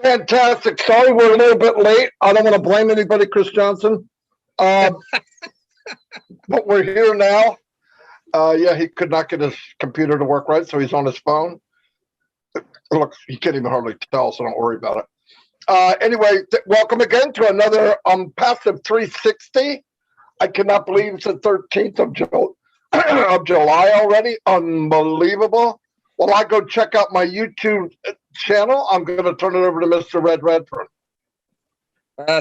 Fantastic. Sorry, we're a little bit late. I don't want to blame anybody, Chris Johnson. But we're here now. Yeah, he could not get his computer to work right, so he's on his phone. Look, he can't even hardly tell, so don't worry about it. Anyway, welcome again to another Passive 360. I cannot believe it's the 13th of July already. Unbelievable. While I go check out my YouTube channel, I'm going to turn it over to Mr. Redfern.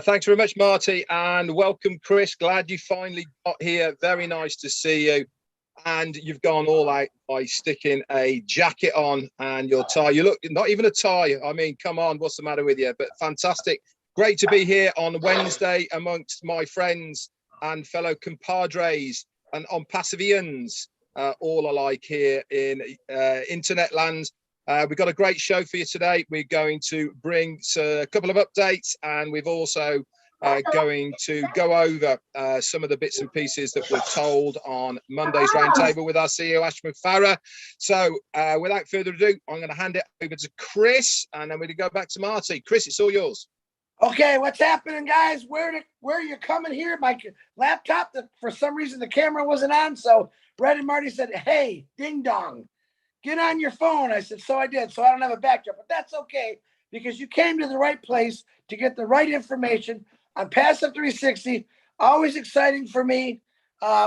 Thanks very much, Maty, and welcome, Chris. Glad you finally got here. Very nice to see you. And you've gone all out by sticking a jacket on and your tie. You look, not even a tie. I mean, come on, what's the matter with you? But fantastic. Great to be here on Wednesday amongst my friends and fellow compadres and on Passivians, all alike here in internet land. We've got a great show for you today. We're going to bring a couple of updates, and we've also going to go over some of the bits and pieces that were told on Monday's roundtable with our CEO, Ash McFarah. So without further ado, I'm going to hand it over to Chris, and then we're going to go back to Maty. Chris, it's all yours. Okay, what's happening, guys? Where are you coming here? My laptop, for some reason, the camera wasn't on, so Brett and Marty said, hey, ding dong, get on your phone. I said, so I did, so I don't have a backup, but that's okay, because you came to the right place to get the right information on Passive 360. Always exciting for me.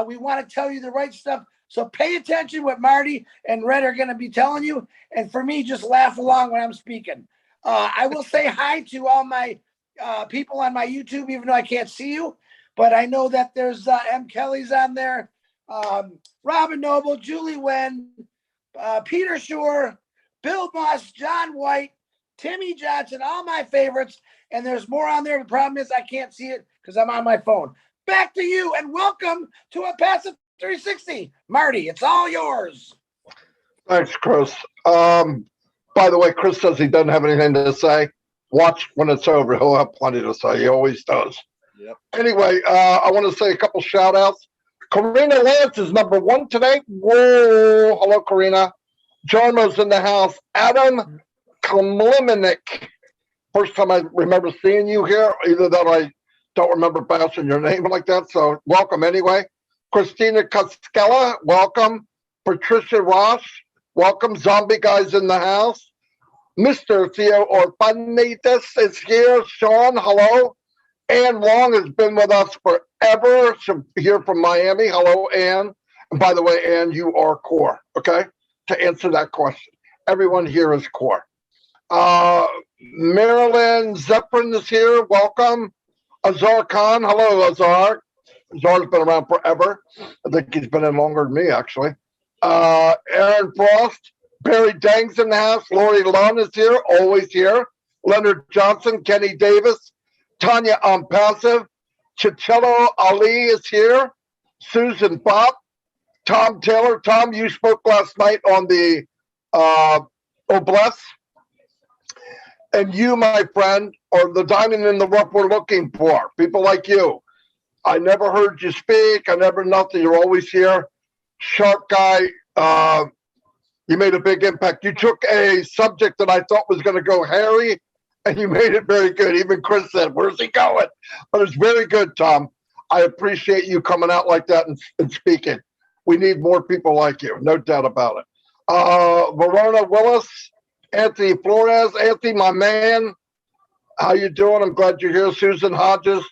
We want to tell you the right stuff, so pay attention what Marty and Red are going to be telling you, and for me, just laugh along when I'm speaking. I will say hi to all my people on my YouTube, even though I can't see you, but I know that there's M. Kelly's on there, Robin Noble, Julie Wen, Peter Shore, Bill Moss, John White, Timmy Johnson, all my favorites, and there's more on there. The problem is I can't see it because I'm on my phone. Back to you, and welcome to a Passive 360. Marty, it's all yours. Thanks, Chris. By the way, Chris says he doesn't have anything to say. Watch when it's over. He'll have plenty to say. He always does. Yep. Anyway, I want to say a couple shout outs. Karina Lance is #1 today. Whoa. Hello, Karina. Jarmo's in the house. Adam Kliminick. First time I remember seeing you here. Either that or I don't remember bouncing your name like that. So welcome anyway. Christina Coskella, welcome. Patricia Ross, welcome. Zombie Guys in the house. Mr. Theo Orfanitas is here. Sean, hello. Ann Long has been with us forever. She's here from Miami. Hello, Ann. And by the way, Ann, you are core, okay? To answer that question. Everyone here is core. Marilyn Zephyrin is here. Welcome. Azar Khan. Hello, Azar. Azar's been around forever. I think he's been in longer than me, actually. Aaron Frost. Barry Dang's in the house. Lori Lunn is here, always here. Leonard Johnson, Kenny Davis, Tanya Passive, Chichello Ali is here. Susan Bopp, Tom Taylor. Tom, you spoke last night on the Obless. And you, my friend, are the diamond in the rough we're looking for. People like you. I never heard you speak. I never nothing. You're always here. Sharp guy. You made a big impact. You took a subject that I thought was going to go hairy, and you made it very good. Even Chris said, where's he going? But it's very good, Tom. I appreciate you coming out like that and speaking. We need more people like you, no doubt about it. Verona Willis, Anthony Flores. Anthony, my man, how you doing? I'm glad you're here. Susan Hodges,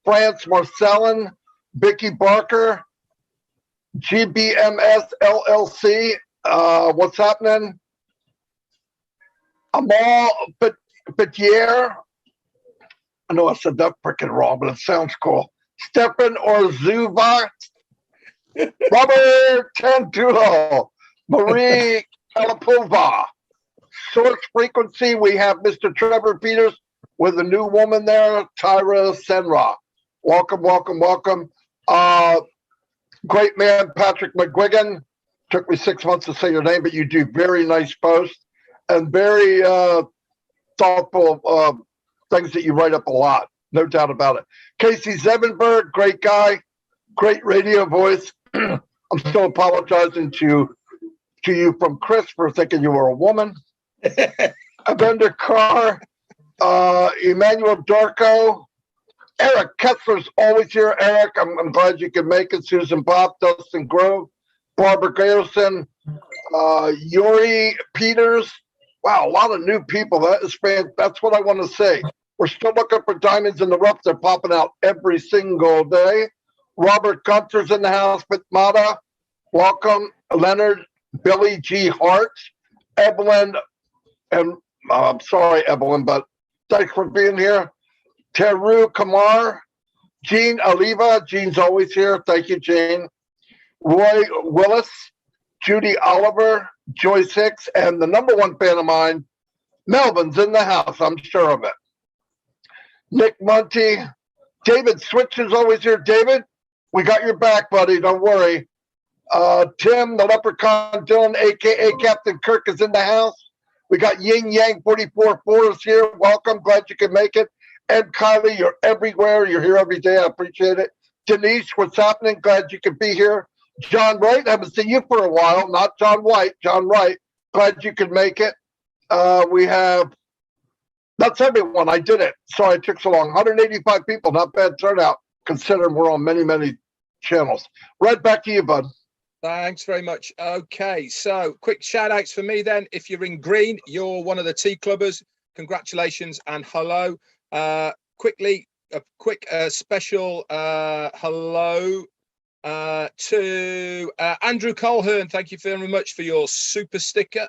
France Marcellin, Vicky Barker, GBMS LLC. What's happening? Amal Petier. I know I said that freaking wrong, but it sounds cool. Stefan Orzuva. Robert Tantulo. Marie Kalapova. Source Frequency. We have Mr. Trevor Peters with a new woman there, Tyra Senra. Welcome, welcome, welcome. Great man, Patrick McGuigan. Took me 6 months to say your name, but you do very nice posts and very thoughtful things that you write up a lot. No doubt about it. Casey Zevenberg, great guy, great radio voice. I'm still apologizing to you from Chris for thinking you were a woman. Avenda Carr, Emmanuel Darko. Eric Kessler's always here. Eric, I'm glad you could make it. Susan Bob, Dustin Grove, Barbara Garrison, Yuri Peters. Wow, a lot of new people. That's what I want to say. We're still looking for diamonds in the rough. They're popping out every single day. Robert Gunter's in the house with Mata. Welcome. Leonard, Billy G. Hart, Evelyn, and I'm sorry, Evelyn, but thanks for being here. Teru Kamar, Jean Oliva. Jean's always here. Thank you, Jean. Roy Willis, Judy Oliver, Joyce Hicks, and the number one fan of mine, Melvin's in the house. I'm sure of it. Nick Monty, David Switch is always here. David, we got your back, buddy. Don't worry. Tim, the Leprechaun Dylan, aka Captain Kirk, is in the house. We got Yin Yang 44 is here. Welcome. Glad you could make it. And Kylie, you're everywhere. You're here every day. I appreciate it. Denise, what's happening? Glad you could be here. John Wright, I haven't seen you for a while. Not John White. John Wright. Glad you could make it. We have, that's everyone. I did it. Sorry it took so long. 185 people. Not bad turnout, considering we're on many, many channels. Right back to you, bud. Thanks very much. Okay, so quick shout outs for me then. If you're in green, you're one of the tea clubbers. Congratulations and hello. Quickly, a quick special hello to Andrew Colhern. Thank you very much for your super sticker.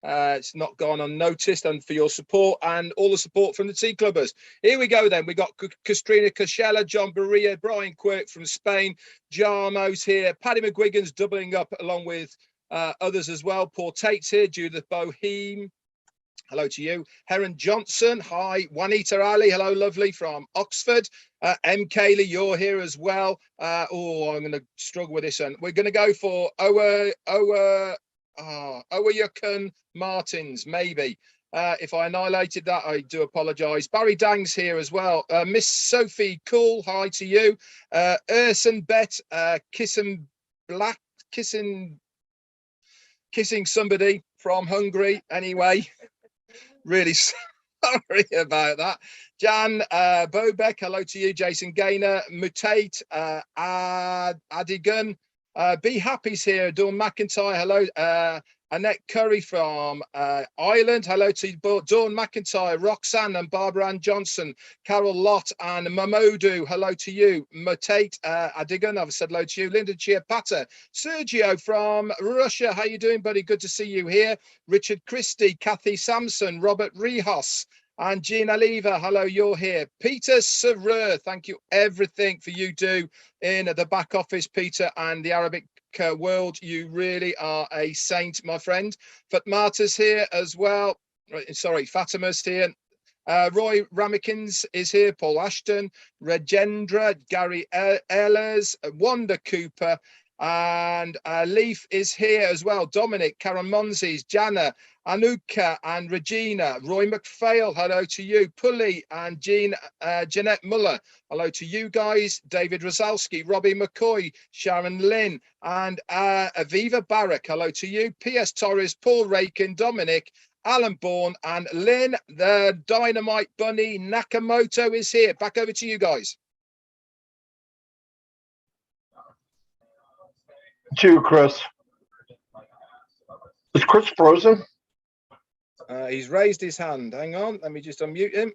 It's not gone unnoticed, and for your support and all the support from the tea clubbers. Here we go then. We got Kastrina Casella, John Berea, Brian Quirk from Spain, Jarmo's here, Paddy McGuigan's doubling up along with others as well. Paul Tate's here, Judith Boheme. Hello to you. Heron Johnson. Hi. Juanita Ali. Hello, lovely, from Oxford. M. Kaylee, you're here as well. Oh, I'm going to struggle with this one. We're going to go for Owayukan Martins, maybe. If I annihilated that, I do apologise. Barry Dang's here as well. Miss Sophie Cool, hi to you. Urson Bet, kissing somebody from Hungary. Anyway, really sorry about that. Jan Bobeck, hello to you. Jason Gaynor, Mutate, Adigan. Be Happy's here. Dawn McIntyre, hello. Annette Curry from Ireland, hello to Dawn McIntyre, Roxanne and Barbara Ann Johnson, Carol Lott and Mamodu, hello to you. Mutate Adigan, I've said hello to you. Linda Chiapata, Sergio from Russia, how you doing, buddy? Good to see you here. Richard Christie, Kathy Sampson, Robert Rihos, and Jean Oliva, hello, you're here. Peter Serrer, thank you everything for you do in the back office, Peter, and the Arabic world. You really are a saint, my friend. Fatmata's here as well. Sorry, Fatima's here. Roy Ramikins is here. Paul Ashton, Regendra, Gary Ehlers, Wanda Cooper, and Leaf is here as well. Dominic, Karen Monzes, Jana, Anuka and Regina, Roy McPhail, hello to you. Pulley and Jeanette Muller, hello to you guys. David Rosalski, Robbie McCoy, Sharon Lynn, and Aviva Barrack, hello to you. P.S. Torres, Paul Rakin, Dominic, Alan Bourne, and Lynn, the Dynamite Bunny Nakamoto is here. Back over to you guys. To you, Chris. Is Chris frozen? He's raised his hand. Hang on, let me just unmute him.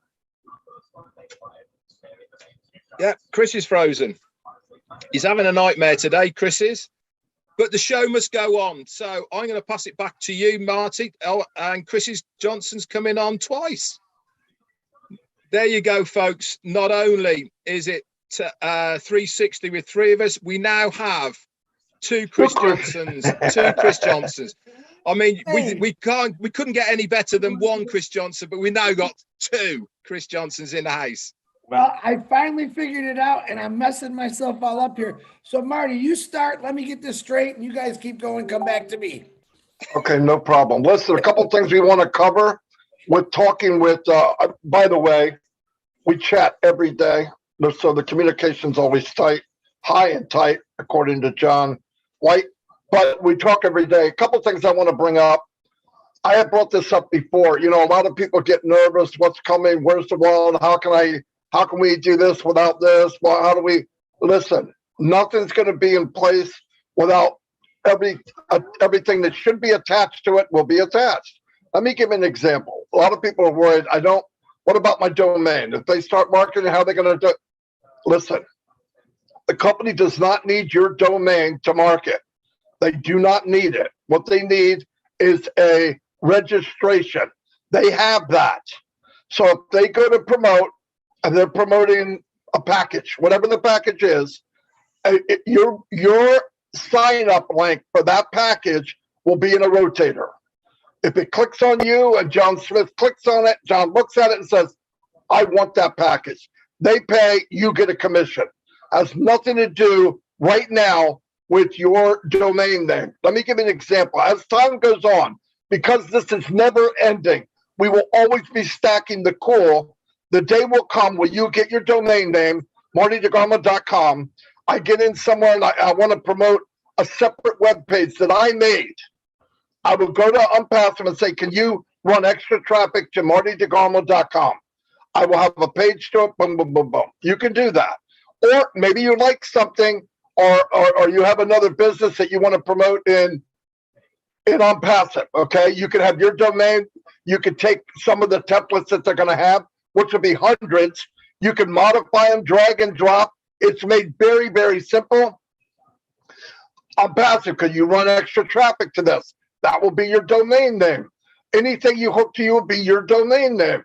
Yeah, Chris is frozen. He's having a nightmare today, Chris is. But the show must go on. So I'm going to pass it back to you, Marty. Oh, and Chris Johnson's coming on twice. There you go, folks. Not only is it 360 with three of us, we now have two Chris Johnsons. I mean, we couldn't get any better than one Chris Johnson, but we now got two Chris Johnsons in the house. Well, I finally figured it out, and I'm messing myself all up here. So, Marty, you start. Let me get this straight, and you guys keep going. Come back to me. Okay, no problem. Listen, a couple things we want to cover with talking with, by the way, we chat every day. So the communication's always tight, high and tight, according to John White. But we talk every day. A couple things I want to bring up. I have brought this up before. You know, a lot of people get nervous. What's coming? Where's the world? How can we do this without this? Well, how do we listen? Nothing's going to be in place without everything that should be attached to it will be attached. Let me give an example. A lot of people are worried. What about my domain? If they start marketing, how are they going to do it? Listen, the company does not need your domain to market. They do not need it. What they need is a registration. They have that. So if they go to promote and they're promoting a package, whatever the package is, your sign up link for that package will be in a rotator. If it clicks on you and John Smith clicks on it, John looks at it and says, I want that package. They pay, you get a commission. Has nothing to do right now with your domain name. Let me give you an example. As time goes on, because this is never ending, we will always be stacking the cool. The day will come where you get your domain name, MartyDeGarmo.com. I get in somewhere and I want to promote a separate web page that I made. I will go to Unpassive and say, can you run extra traffic to MartyDeGarmo.com? I will have a page to it, boom, boom, boom, boom. You can do that. Or maybe you like something or you have another business that you want to promote in Unpassive, okay? You can have your domain. You can take some of the templates that they're going to have, which will be hundreds. You can modify them, drag and drop. It's made very, very simple. Unpassive, because you run extra traffic to this. That will be your domain name. Anything you hook to you will be your domain name.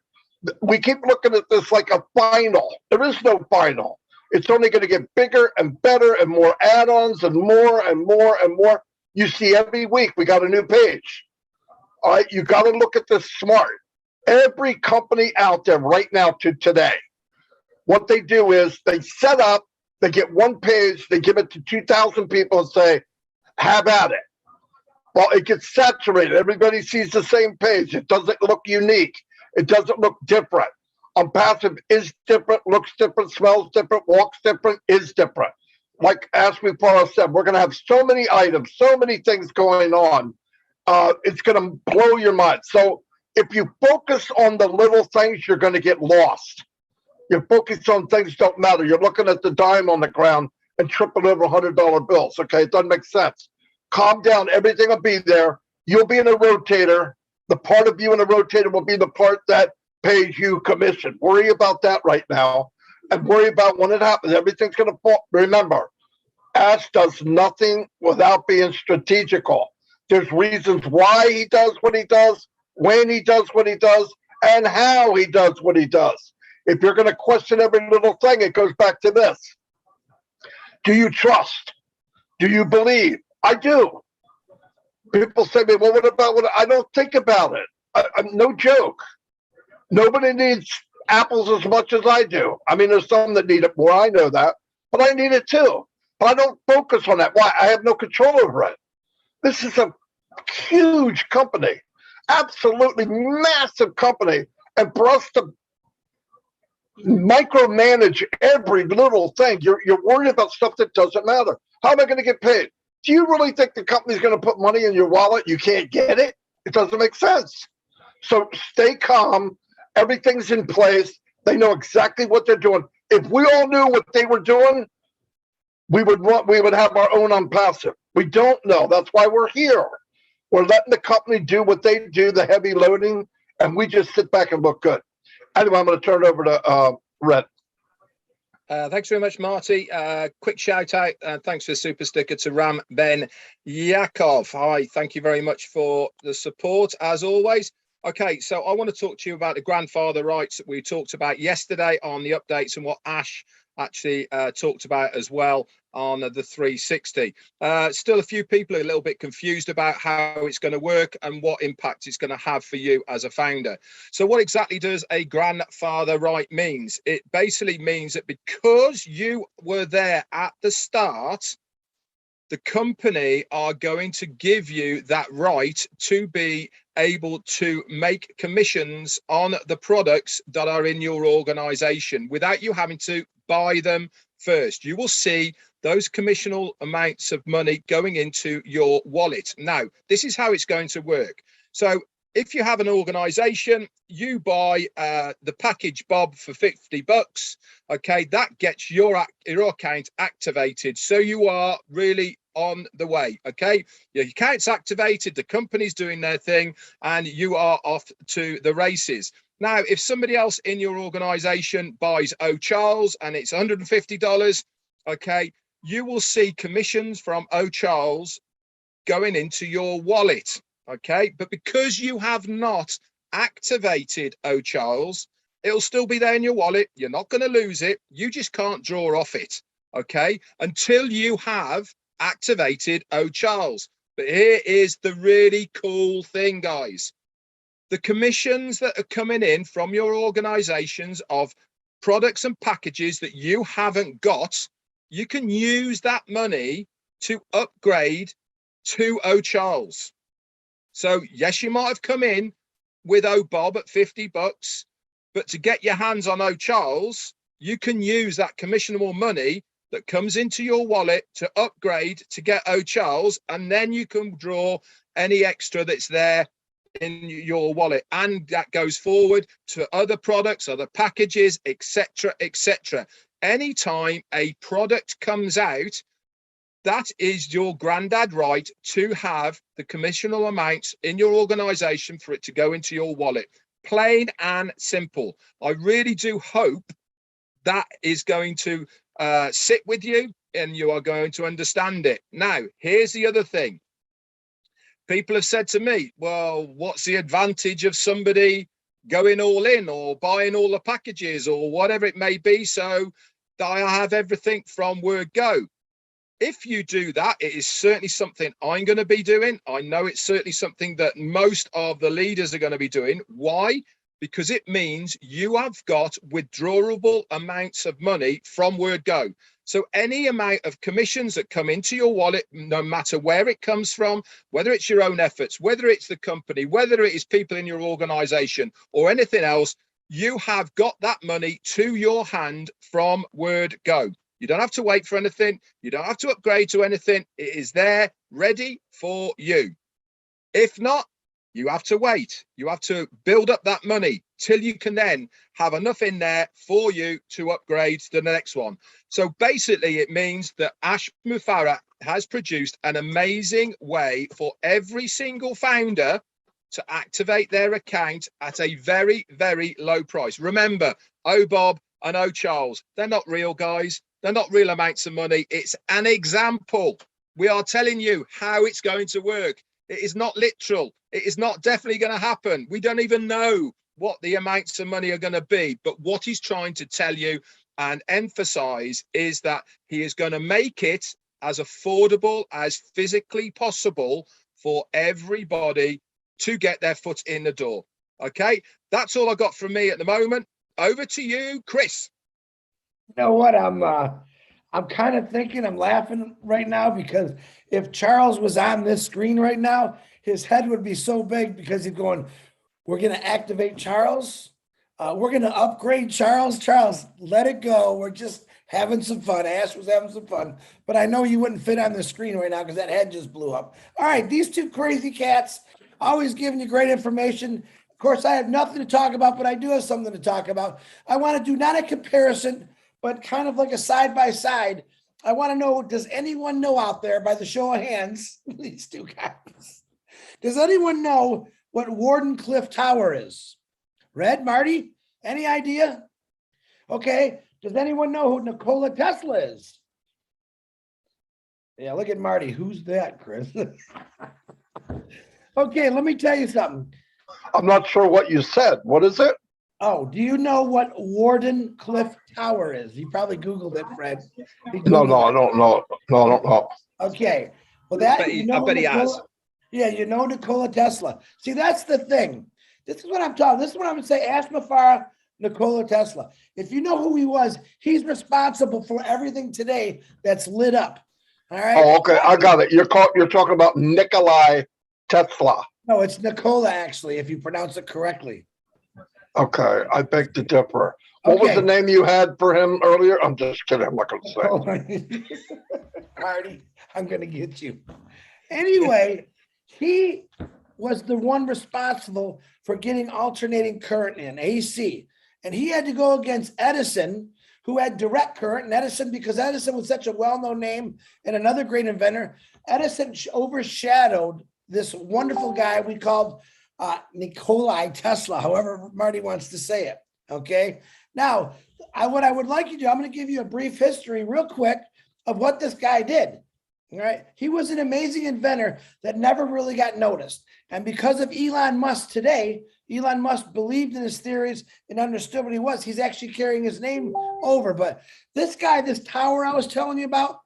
We keep looking at this like a final. There is no final. It's only going to get bigger and better and more add-ons and more and more and more. You see every week we got a new page. All right, you got to look at this smart. Every company out there right now to today, what they do is they set up, they get one page, they give it to 2,000 people and say, have at it. Well, it gets saturated. Everybody sees the same page. It doesn't look unique. It doesn't look different. Unpassive is different, looks different, smells different, walks different, is different. Like Ashley Paul said, we're going to have so many items, so many things going on. It's going to blow your mind. So if you focus on the little things, you're going to get lost. You're focused on things don't matter. You're looking at the dime on the ground and tripping over $100 bills. Okay, it doesn't make sense. Calm down. Everything will be there. You'll be in a rotator. The part of you in a rotator will be the part that pays you commission. Worry about that right now and worry about when it happens. Everything's going to fall. Remember, Ash does nothing without being strategical. There's reasons why he does what he does, when he does what he does, and how he does what he does. If you're going to question every little thing, it goes back to this. Do you trust? Do you believe? I do. People say to me, well, what about what? I don't think about it. I'm no joke. Nobody needs apples as much as I do. I mean, there's some that need it more. I know that, but I need it too. But I don't focus on that. Why? I have no control over it. This is a huge company, absolutely massive company. And for us to micromanage every little thing, you're worried about stuff that doesn't matter. How am I going to get paid? Do you really think the company's going to put money in your wallet? You can't get it. It doesn't make sense. So stay calm. Everything's in place. They know exactly what they're doing. If we all knew what they were doing, we would have our own Unpassive. We don't know. That's why we're here. We're letting the company do what they do, the heavy loading, and we just sit back and look good. Anyway, I'm going to turn it over to Red. Thanks very much, Marty. Quick shout out. Thanks for the super sticker to Ram Ben Yakov. Hi, thank you very much for the support as always. Okay, so I want to talk to you about the grandfather rights that we talked about yesterday on the updates and what Ash actually talked about as well on the 360. Still a few people are a little bit confused about how it's going to work and what impact it's going to have for you as a founder. So what exactly does a grandfather right means? It basically means that because you were there at the start, the company are going to give you that right to be able to make commissions on the products that are in your organization without you having to buy them first. You will see those commissional amounts of money going into your wallet. Now, this is how it's going to work. So if you have an organization, you buy the package Bob for $50. Okay, that gets your account activated. So you are really on the way. Okay, your account's activated, the company's doing their thing, and you are off to the races. Now, if somebody else in your organization buys Charles and it's $150, okay, you will see commissions from Charles going into your wallet. Okay, but because you have not activated Charles, it'll still be there in your wallet. You're not going to lose it. You just can't draw off it. Okay, until you have activated Charles. But here is the really cool thing, guys. The commissions that are coming in from your organizations of products and packages that you haven't got, you can use that money to upgrade to Charles. So yes, you might have come in with Bob at $50, but to get your hands on Charles, you can use that commissionable money that comes into your wallet to upgrade to get Charles, and then you can draw any extra that's there in your wallet, and that goes forward to other products, other packages, etc., etc. Anytime a product comes out, that is your granddad right to have the commissional amounts in your organization for it to go into your wallet. Plain and simple. I really do hope that is going to sit with you and you are going to understand it. Now, here's the other thing. People have said to me, well, what's the advantage of somebody going all in or buying all the packages or whatever it may be, so that I have everything from word go? If you do that, it is certainly something I'm going to be doing. I know it's certainly something that most of the leaders are going to be doing. Why? Because it means you have got withdrawable amounts of money from word go. So any amount of commissions that come into your wallet, no matter where it comes from, whether it's your own efforts, whether it's the company, whether it is people in your organization or anything else, you have got that money to your hand from word go. You don't have to wait for anything. You don't have to upgrade to anything. It is there ready for you. If not, you have to wait. You have to build up that money till you can then have enough in there for you to upgrade to the next one. So basically, it means that Ash Mufarah has produced an amazing way for every single founder to activate their account at a very, very low price. Remember, Bob and Charles, they're not real, guys. They're not real amounts of money. It's an example. We are telling you how it's going to work. It is not literal. It is not definitely going to happen. We don't even know what the amounts of money are going to be. But what he's trying to tell you and emphasize is that he is going to make it as affordable as physically possible for everybody to get their foot in the door. Okay, that's all I got from me at the moment. Over to you, Chris. You know what? I'm kind of thinking, I'm laughing right now because if Charles was on this screen right now, his head would be so big because he's going, we're going to activate Charles. We're going to upgrade Charles. Charles, let it go. We're just having some fun. Ash was having some fun, but I know you wouldn't fit on the screen right now because that head just blew up. All right. These two crazy cats always giving you great information. Of course, I have nothing to talk about, but I do have something to talk about. I want to do not a comparison, but kind of like a side by side. I want to know, does anyone know out there, by the show of hands, these two guys, does anyone know what Wardenclyffe Tower is? Red, Marty, any idea? Okay, does anyone know who Nikola Tesla is? Yeah, look at Marty. Who's that, Chris? Okay, let me tell you something. I'm not sure what you said. What is it? Oh, do you know what Wardenclyffe Tower is? You probably Googled it, Fred. I don't know. No, I don't know. Okay. Well, that I bet he has. Yeah, you know Nikola Tesla. See, that's the thing. This is what I'm talking. This is what I'm going to say. Ash Mufarah, Nikola Tesla. If you know who he was, he's responsible for everything today that's lit up. All right. Oh, okay. I got it. You're talking about Nikolai Tesla. No, it's Nikola, actually, if you pronounce it correctly. Okay, I beg to differ. What was the name you had for him earlier? I'm just kidding. I'm not going to say. Marty, I'm going to get you. Anyway, he was the one responsible for getting alternating current in, AC. And he had to go against Edison, who had direct current. And Edison, because Edison was such a well-known name and another great inventor, Edison overshadowed this wonderful guy we called Nikola Tesla, however Marty wants to say it. Okay. Now, what I would like you to do, I'm going to give you a brief history real quick of what this guy did. All right. He was an amazing inventor that never really got noticed. And because of Elon Musk today, Elon Musk believed in his theories and understood what he was. He's actually carrying his name over. But this guy, this tower I was telling you about,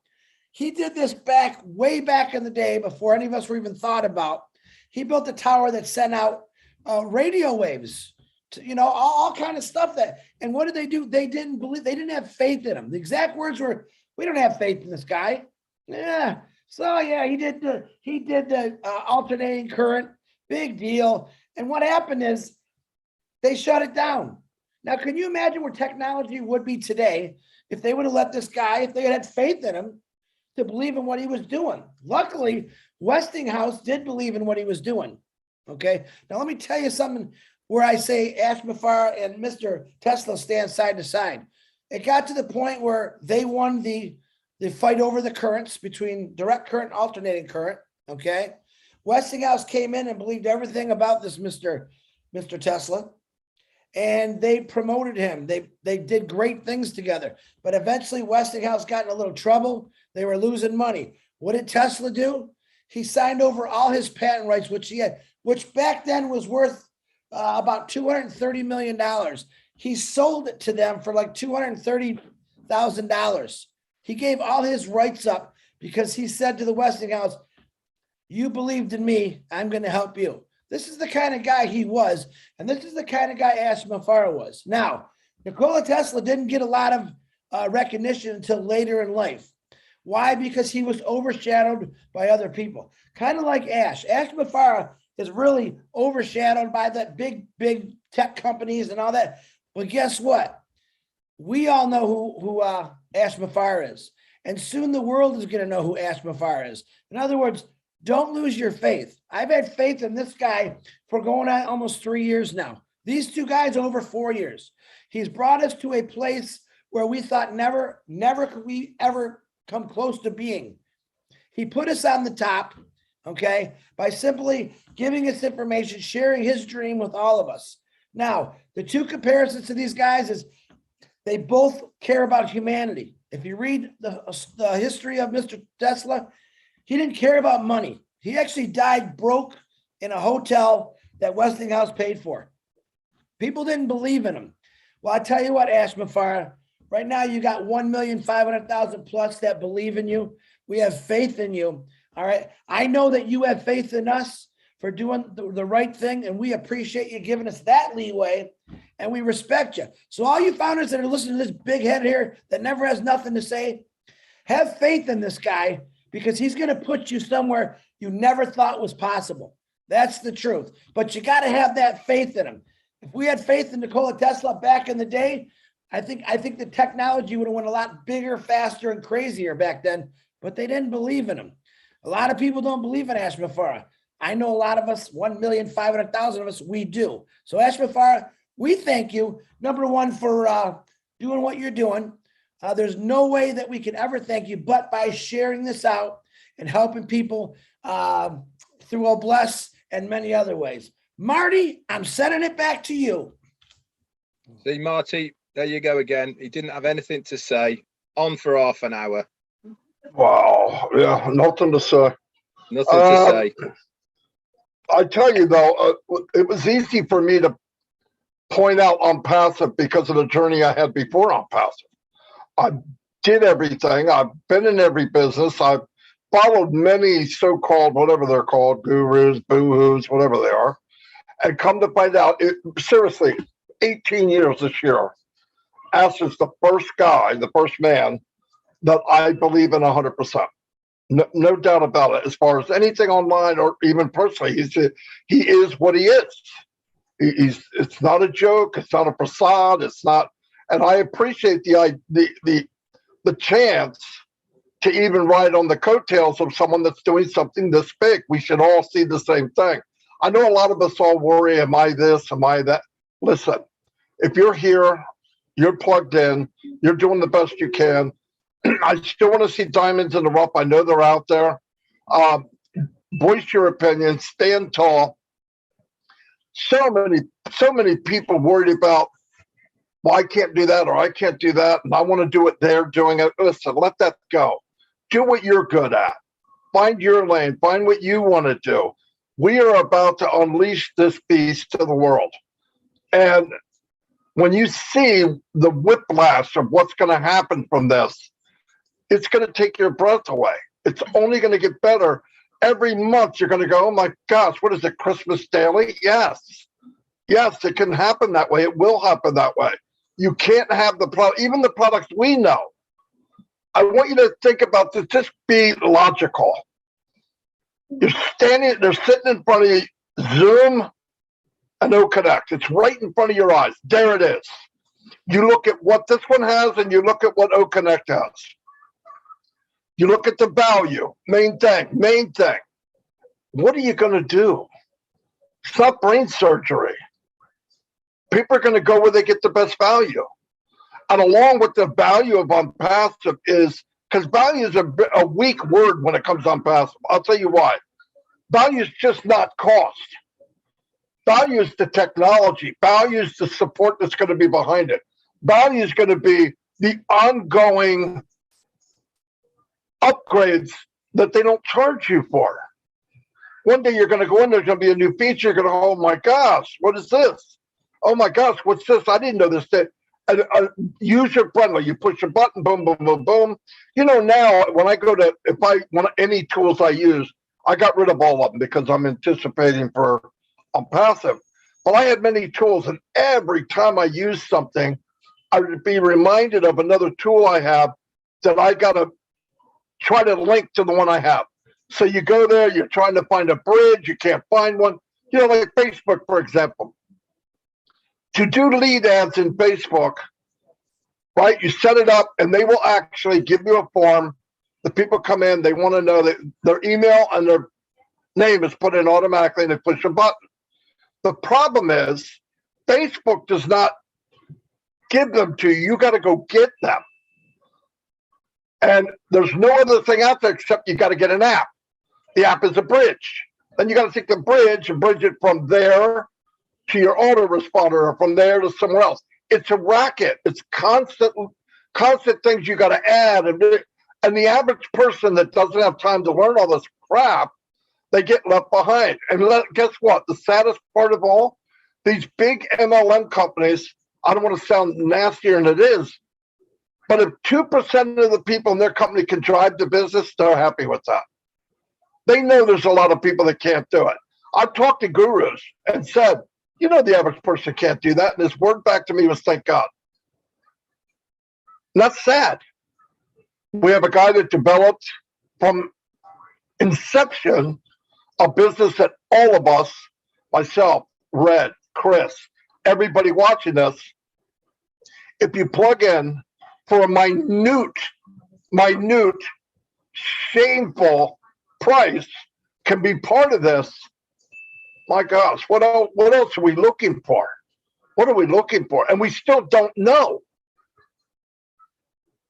he did this way back in the day before any of us were even thought about. He built a tower that sent out radio waves, to, all kind of stuff and what did they do? They didn't have faith in him. The exact words were, "We don't have faith in this guy." Yeah. So yeah, he did the alternating current, big deal. And what happened is they shut it down. Now, can you imagine where technology would be today if they would have let this guy, if they had faith in him to believe in what he was doing? Luckily, Westinghouse did believe in what he was doing. Okay. Now let me tell you something where I say Ashmafar and Mr. Tesla stand side to side. It got to the point where they won the fight over the currents between direct current and alternating current. Okay. Westinghouse came in and believed everything about this Mr. Tesla, and they promoted him. They did great things together, but eventually Westinghouse got in a little trouble. They were losing money. What did Tesla do? He signed over all his patent rights, which he had, which back then was worth about $230 million. He sold it to them for like $230,000. He gave all his rights up because he said to the Westinghouse, "You believed in me, I'm going to help you." This is the kind of guy he was, and this is the kind of guy Ashmafar was. Now, Nikola Tesla didn't get a lot of recognition until later in life. Why? Because he was overshadowed by other people. Kind of like Ash. Ashmafar is really overshadowed by that big tech companies and all that. But guess what? We all know who Ashmafar is. And soon the world is going to know who Ashmafar is. In other words, don't lose your faith. I've had faith in this guy for going on almost 3 years now. These two guys over 4 years. He's brought us to a place where we thought never could we ever come close to being. He put us on the top, okay, by simply giving us information, sharing his dream with all of us. Now, the two comparisons to these guys is they both care about humanity. If you read the history of Mr. Tesla, he didn't care about money. He actually died broke in a hotel that Westinghouse paid for. People didn't believe in him. Well, I tell you what, Ashmafar, right now you got 1,500,000 plus that believe in you. We have faith in you. All right. I know that you have faith in us for doing the right thing, and we appreciate you giving us that leeway, and we respect you. So all you founders that are listening to this big head here that never has nothing to say, have faith in this guy, because he's going to put you somewhere you never thought was possible. That's the truth. But you got to have that faith in him. If we had faith in Nikola Tesla back in the day, I think the technology would have went a lot bigger, faster, and crazier back then, but they didn't believe in him. A lot of people don't believe in Ashmafar. I know a lot of us, 1,500,000 of us, we do. So Ashmafar, we thank you, number one, for doing what you're doing. There's no way that we can ever thank you but by sharing this out and helping people through Obless and many other ways. Marty, I'm sending it back to you. See, Marty, there you go again. He didn't have anything to say. On for half an hour. Wow. Yeah, nothing to say. Nothing to say. I tell you, though, it was easy for me to point out on passive because of the journey I had before on passive. I did everything. I've been in every business. I've followed many so-called, whatever they're called, gurus, boo-hoos, whatever they are, and come to find out, seriously, 18 years this year, Ash is the first guy, the first man that I believe in 100%. No doubt about it. As far as anything online or even personally, he is what he is. It's not a joke. It's not a facade. It's not. And I appreciate the chance to even ride on the coattails of someone that's doing something this big. We should all see the same thing. I know a lot of us all worry, am I this, am I that? Listen, if you're here, you're plugged in, you're doing the best you can. I still want to see diamonds in the rough. I know they're out there. Voice your opinion, stand tall. So many people worried about, well, I can't do that or I can't do that, and I want to do what they're doing. Listen, let that go. Do what you're good at. Find your lane. Find what you want to do. We are about to unleash this beast to the world. And when you see the whiplash of what's going to happen from this, it's going to take your breath away. It's only going to get better. Every month you're going to go, oh my gosh, what is it, Christmas daily? Yes. Yes, it can happen that way. It will happen that way. You can't have the product, even the products we know. I want you to think about this. Just be logical. You're standing, they're sitting in front of you, Zoom and OConnect. It's right in front of your eyes. There it is. You look at what this one has and you look at what OConnect has. You look at the value, main thing. What are you going to do? It's not brain surgery. People are going to go where they get the best value. And along with the value of unpassive is, because value is a weak word when it comes on passive. I'll tell you why. Value is just not cost. Value is the technology. Value is the support that's going to be behind it. Value is going to be the ongoing upgrades that they don't charge you for. One day you're going to go in, there's going to be a new feature. You're going to, oh my gosh, what is this? Oh my gosh, what's this? I didn't know this. User friendly. You push a button, boom, boom, boom, boom. You know, now when I go to, if I want any tools I use, I got rid of all of them because I'm anticipating for passive. But I had many tools, and every time I use something, I would be reminded of another tool I have that I got to try to link to the one I have. So you go there, you're trying to find a bridge, you can't find one. You know, like Facebook, for example. To do lead ads in Facebook, right? You set it up and they will actually give you a form. The people come in, they want to know that their email and their name is put in automatically and they push a button. The problem is Facebook does not give them to you. You got to go get them. And there's no other thing out there except you got to get an app. The app is a bridge. Then you got to take the bridge and bridge it from there to your autoresponder or from there to somewhere else. It's a racket. It's constant things you got to add. And the average person that doesn't have time to learn all this crap, they get left behind. And guess what? The saddest part of all, these big MLM companies, I don't want to sound nastier than it is, but if 2% of the people in their company can drive the business, they're happy with that. They know there's a lot of people that can't do it. I've talked to gurus and said, you know, the average person can't do that. And his word back to me was, thank God. And that's sad. We have a guy that developed from inception a business that all of us, myself, Red, Chris, everybody watching this, if you plug in for a minute, shameful price, can be part of this. My gosh, what else are we looking for? What are we looking for? And we still don't know.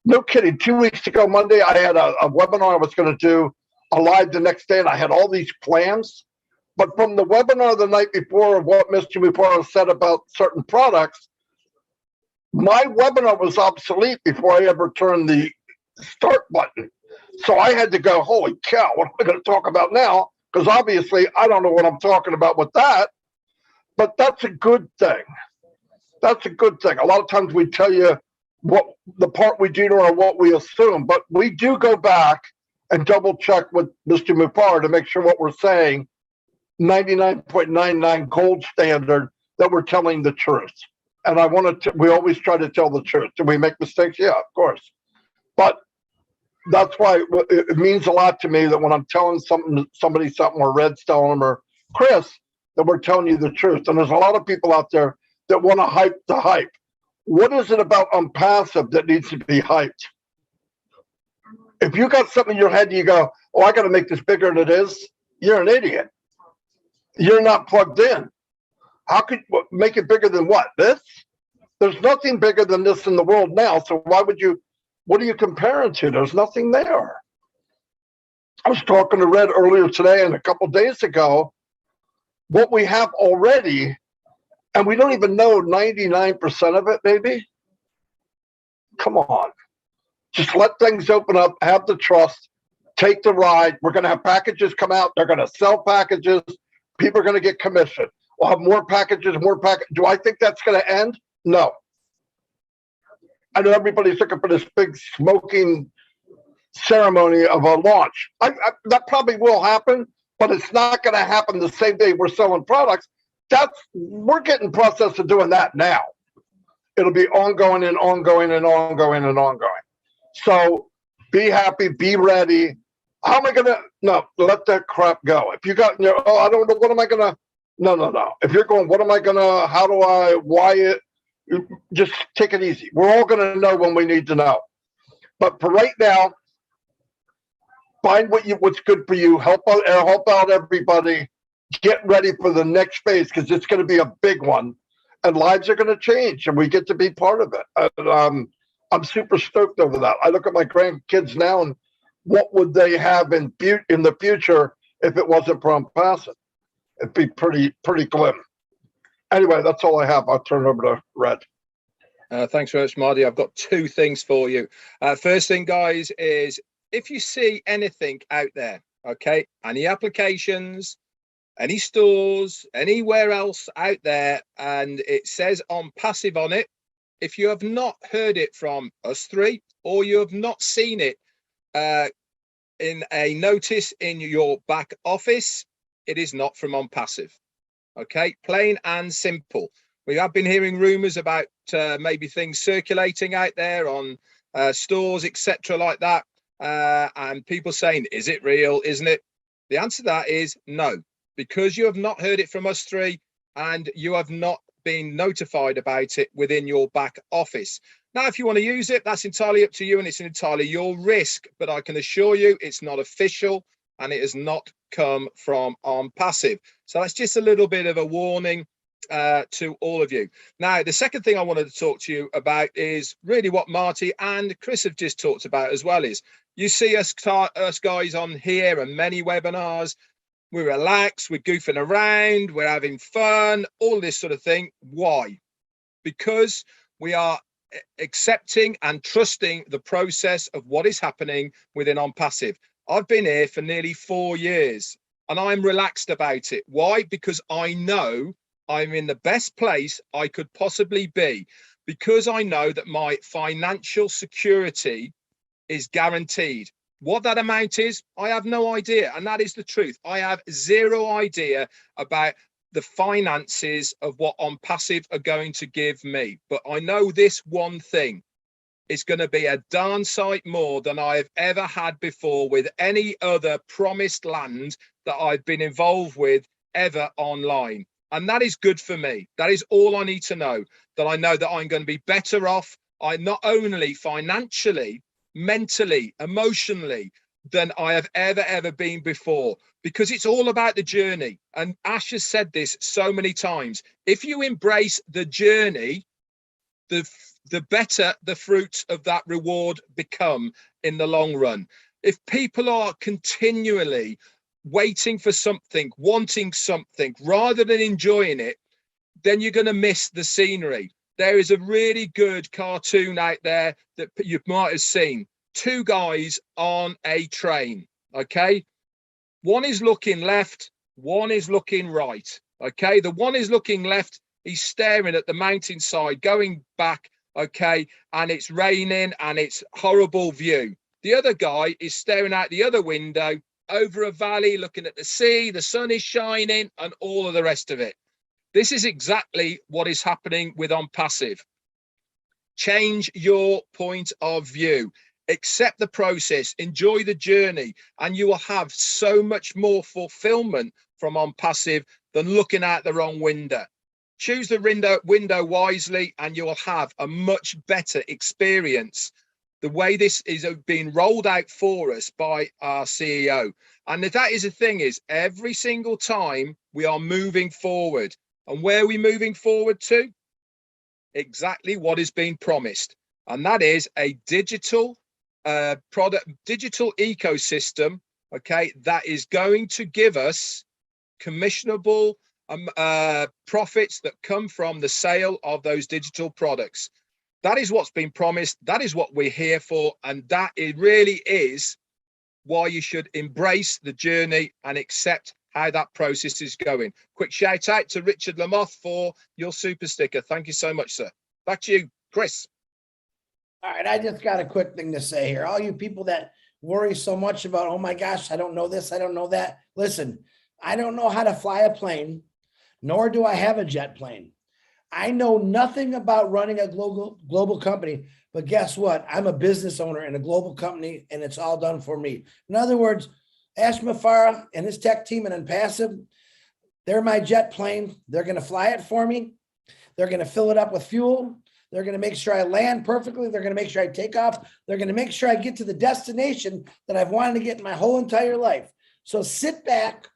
No kidding. 2 weeks ago, Monday, I had a webinar I was going to do a live the next day, and I had all these plans. But from the webinar the night before of what Mr. Mupara said about certain products, my webinar was obsolete before I ever turned the start button. So I had to go, holy cow, what am I going to talk about now? Because obviously I don't know what I'm talking about with that. But that's a good thing. That's a good thing. A lot of times we tell you what the part we do or what we assume, but we do go back and double check with Mr. Mupar to make sure what we're saying, 99.99 gold standard, that we're telling the truth. And I want to, we always try to tell the truth. Do we make mistakes? Yeah, of course. But that's why it means a lot to me that when I'm telling somebody something, or Red's telling them, or Chris, that we're telling you the truth. And there's a lot of people out there that want to hype the hype. What is it about unpassive that needs to be hyped? If you got something in your head, you go, oh, I got to make this bigger than it is, you're an idiot. You're not plugged in. How could make it bigger than what? This? There's nothing bigger than this in the world now. So why would you, what are you comparing to? There's nothing there. I was talking to Red earlier today and a couple days ago, what we have already, and we don't even know 99% of it, maybe. Come on. Just let things open up, have the trust, take the ride. We're going to have packages come out. They're going to sell packages. People are going to get commission. We'll have more packages, more packages. Do I think that's going to end? No. I know everybody's looking for this big smoking ceremony of a launch. That probably will happen, but it's not going to happen the same day we're selling products. We're getting process of doing that now. It'll be ongoing and ongoing and ongoing and ongoing. So be happy, be ready. How am I going to, no, let that crap go. If you got, oh, I don't know, what am I going to, no. If you're going, what am I going to, how do I, why it, just take it easy. We're all going to know when we need to know. But for right now, find what's good for you. Help out everybody. Get ready for the next phase because it's going to be a big one, and lives are going to change, and we get to be part of it. And, I'm super stoked over that. I look at my grandkids now, and what would they have in the future if it wasn't for OnPassive? It'd be pretty glim. Anyway, that's all I have. I'll turn it over to Red. Thanks very much, Maty. I've got two things for you. First thing, guys, is if you see anything out there, okay, any applications, any stores, anywhere else out there, and it says OnPassive on it, if you have not heard it from us three, or you have not seen it in a notice in your back office, it is not from OnPassive. Okay, plain and simple. We have been hearing rumors about maybe things circulating out there on stores, etc., like that, and people saying, is it real, isn't it? The answer to that is no, because you have not heard it from us three and you have not been notified about it within your back office. Now, if you want to use it, that's entirely up to you and it's entirely your risk, but I can assure you it's not official and it has not come from OnPassive. So that's just a little bit of a warning to all of you. Now, the second thing I wanted to talk to you about is really what Maty and Chris have just talked about as well. Is you see us guys on here and many webinars, we relax, we're goofing around, we're having fun, all this sort of thing. Why? Because we are accepting and trusting the process of what is happening within OnPassive. I've been here for nearly 4 years and I'm relaxed about it. Why? Because I know I'm in the best place I could possibly be, because I know that my financial security is guaranteed. What that amount is, I have no idea. And that is the truth. I have zero idea about the finances of what OnPassive are going to give me. But I know this one thing. It's going to be a darn sight more than I've ever had before with any other promised land that I've been involved with ever online. And that is good for me. That is all I need to know, that I know that I'm going to be better off. I not only financially, mentally, emotionally, than I have ever been before, because it's all about the journey. And Ash has said this so many times. If you embrace the journey, the better the fruits of that reward become in the long run. If people are continually waiting for something, wanting something, rather than enjoying it, then you're going to miss the scenery. There is a really good cartoon out there that you might have seen. Two guys on a train, okay? One is looking left, one is looking right, okay? The one is looking left, he's staring at the mountainside, going back, okay? And it's raining and it's horrible view. The other guy is staring out the other window over a valley, looking at the sea, the sun is shining and all of the rest of it. This is exactly what is happening with OnPassive. Change your point of view. Accept the process, enjoy the journey, and you will have so much more fulfillment from OnPassive than looking out the wrong window. Choose the window wisely and you will have a much better experience. The way this is being rolled out for us by our CEO. And that is the thing, is every single time We are moving forward. And where are we moving forward to? Exactly what is being promised. And that is a digital digital ecosystem, okay, that is going to give us commissionable profits that come from the sale of those digital products. That is what's been promised. That is what we're here for. And that it really is why you should embrace the journey and accept how that process is going. Quick shout out to Richard Lamoth for your super sticker. Thank you so much, sir. Back to you, Chris. All right, I just got a quick thing to say here. All you people that worry so much about, oh my gosh, I don't know this, I don't know that. Listen, I don't know how to fly a plane, nor do I have a jet plane. I know nothing about running a global company, but guess what? I'm a business owner in a global company, and it's all done for me. In other words, Ash Mafara and his tech team and Impassive, they're my jet plane. They're going to fly it for me. They're going to fill it up with fuel. They're going to make sure I land perfectly. They're going to make sure I take off. They're going to make sure I get to the destination that I've wanted to get in my whole entire life. So sit back,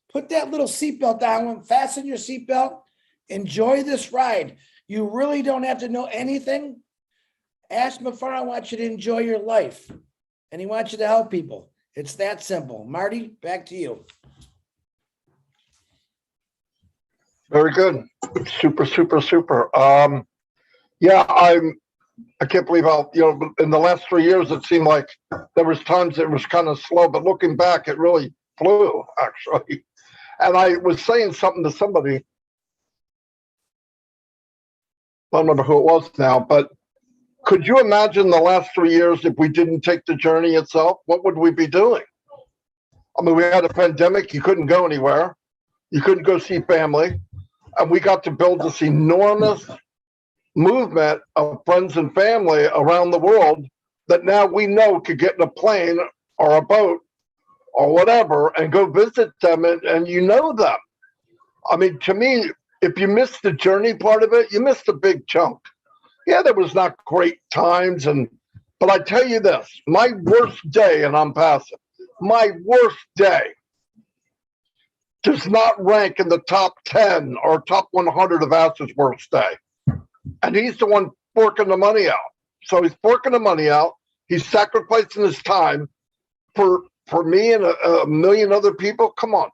put that little seatbelt on, fasten your seatbelt, enjoy this ride. You really don't have to know anything. Ash Mafara wants you to enjoy your life, and he wants you to help people. It's that simple. Marty, back to you. Very good. Super, super, super. Yeah, I can't believe how, in the last 3 years, it seemed like there was times it was kind of slow, but looking back, it really flew, actually. And I was saying something to somebody, I don't remember who it was now, but could you imagine the last 3 years if we didn't take the journey itself? What would we be doing? I mean, we had a pandemic. You couldn't go anywhere. You couldn't go see family. And we got to build this enormous movement of friends and family around the world that now we know could get in a plane or a boat or whatever and go visit them, and you know them. I mean, to me, if you miss the journey part of it, you missed a big chunk. Yeah, there was not great times, but I tell you this, my worst day, and I'm passive, my worst day does not rank in the top 10 or top 100 of Ash's worst day. And he's the one forking the money out. So he's forking the money out. He's sacrificing his time for me and a million other people. Come on.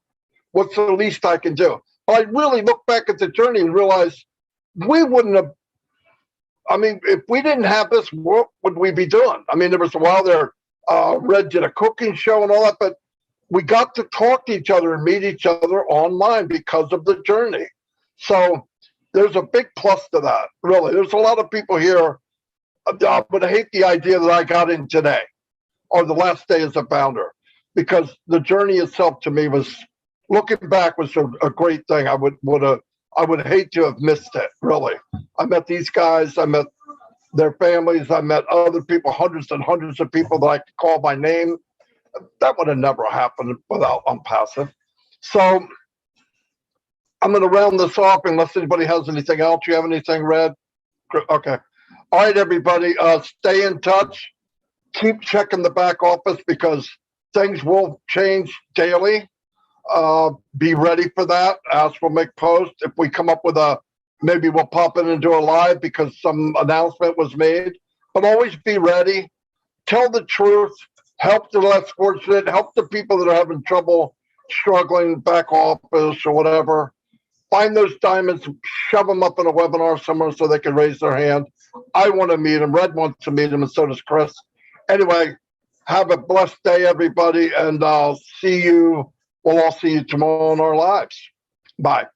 What's the least I can do? But I really look back at the journey and realize we wouldn't have, I mean, if we didn't have this, what would we be doing? I mean, there was a while there, Red did a cooking show and all that, but we got to talk to each other and meet each other online because of the journey. So there's a big plus to that, really. There's a lot of people here, but I hate the idea that I got in today or the last day as a founder, because the journey itself to me was, looking back, was a great thing. I would hate to have missed it, really. I met these guys, I met their families, I met other people, hundreds and hundreds of people that I could call by name. That would have never happened without Passive. So I'm going to round this off unless anybody has anything else. You have anything, Red? Okay. All right, everybody, stay in touch. Keep checking the back office because things will change daily. Be ready for that. Ash will make posts. If we come up with maybe we'll pop in and do a live because some announcement was made. But always be ready. Tell the truth. Help the less fortunate. Help the people that are having trouble struggling back office or whatever. Find those diamonds, shove them up in a webinar somewhere so they can raise their hand. I want to meet them. Red wants to meet them, and so does Chris. Anyway, have a blessed day, everybody, and I'll see you. We'll all see you tomorrow in our lives. Bye.